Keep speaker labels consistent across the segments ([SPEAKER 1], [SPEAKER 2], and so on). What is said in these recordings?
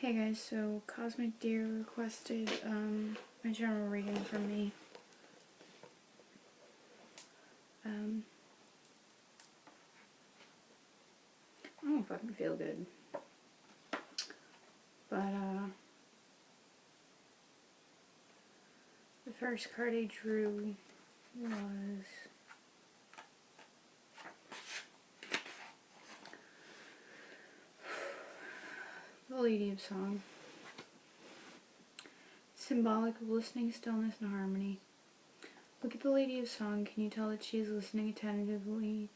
[SPEAKER 1] Hey guys, so Cosmicdear requested a general reading from me. I don't know if I can feel good, but the first card I drew was the Lady of Song. Symbolic of listening, stillness, and harmony. Look at the Lady of Song. Can you tell that she is listening attentively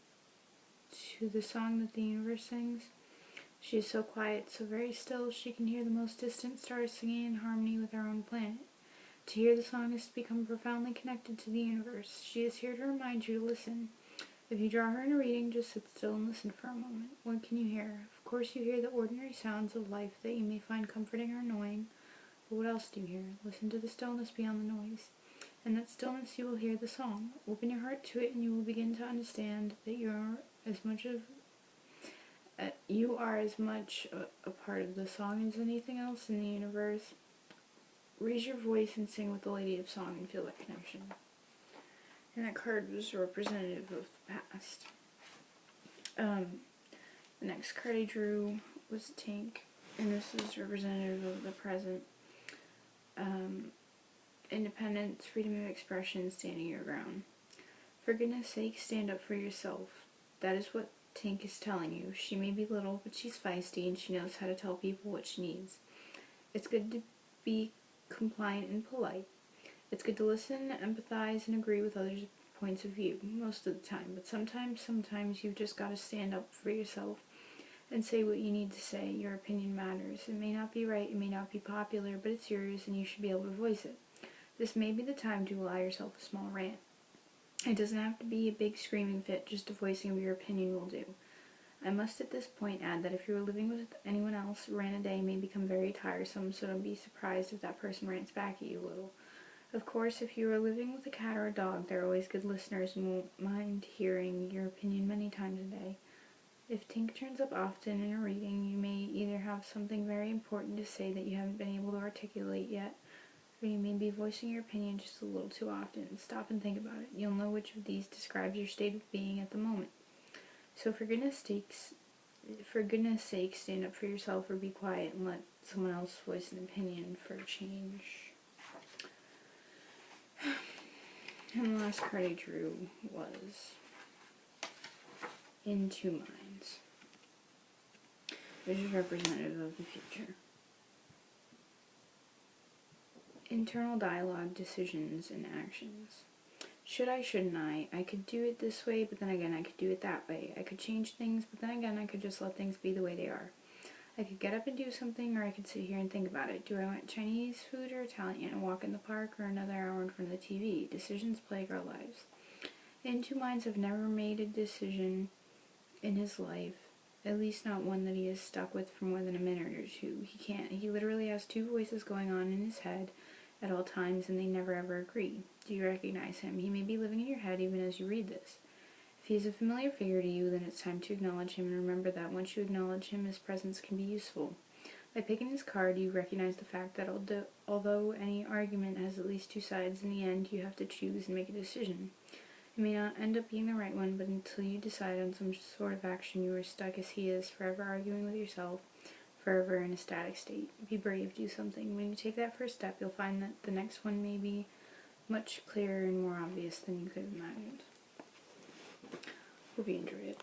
[SPEAKER 1] to the song that the universe sings? She is so quiet, so very still, she can hear the most distant stars singing in harmony with our own planet. To hear the song is to become profoundly connected to the universe. She is here to remind you to listen. If you draw her in a reading, just sit still and listen for a moment. What can you hear? Of course you hear the ordinary sounds of life that you may find comforting or annoying. But what else do you hear? Listen to the stillness beyond the noise. In that stillness you will hear the song. Open your heart to it and you will begin to understand that you are as much a part of the song as anything else in the universe. Raise your voice and sing with the Lady of Song and feel that connection. And that card was representative of the past. The next card I drew was Tink, and this is representative of the present. Independence, freedom of expression, standing your ground. For goodness sake, stand up for yourself. That is what Tink is telling you. She may be little, but she's feisty and she knows how to tell people what she needs. It's good to be compliant and polite. It's good to listen, empathize, and agree with others' points of view, most of the time. But sometimes you've just got to stand up for yourself and say what you need to say. Your opinion matters. It may not be right, it may not be popular, but it's yours and you should be able to voice it. This may be the time to allow yourself a small rant. It doesn't have to be a big screaming fit, just a voicing of your opinion will do. I must at this point add that if you are living with anyone else, rant a day may become very tiresome, so don't be surprised if that person rants back at you a little. Of course, if you are living with a cat or a dog, they're always good listeners and won't mind hearing your opinion many times a day. If Tink turns up often in a reading, you may either have something very important to say that you haven't been able to articulate yet, or you may be voicing your opinion just a little too often. Stop and think about it. You'll know which of these describes your state of being at the moment. So for goodness sake, stand up for yourself or be quiet and let someone else voice an opinion for a change. And the last card I drew was In Two Minds, which is representative of the future. Internal dialogue, decisions, and actions. Should I, shouldn't I? I could do it this way, but then again I could do it that way. I could change things, but then again I could just let things be the way they are. I could get up and do something, or I could sit here and think about it. Do I want Chinese food or Italian? A walk in the park or another hour in front of the TV? Decisions plague our lives. In Two Minds have never made a decision in his life, at least not one that he is stuck with for more than a minute or two. He literally has two voices going on in his head at all times, and they never ever agree. Do you recognize him? He may be living in your head even as you read this. If he is a familiar figure to you, then it's time to acknowledge him, and remember that once you acknowledge him, his presence can be useful. By picking his card, you recognize the fact that although any argument has at least two sides, in the end you have to choose and make a decision. It may not end up being the right one, but until you decide on some sort of action, you are stuck as he is, forever arguing with yourself, forever in a static state. Be brave, do something. When you take that first step, you'll find that the next one may be much clearer and more obvious than you could have imagined. Hope you enjoyed it.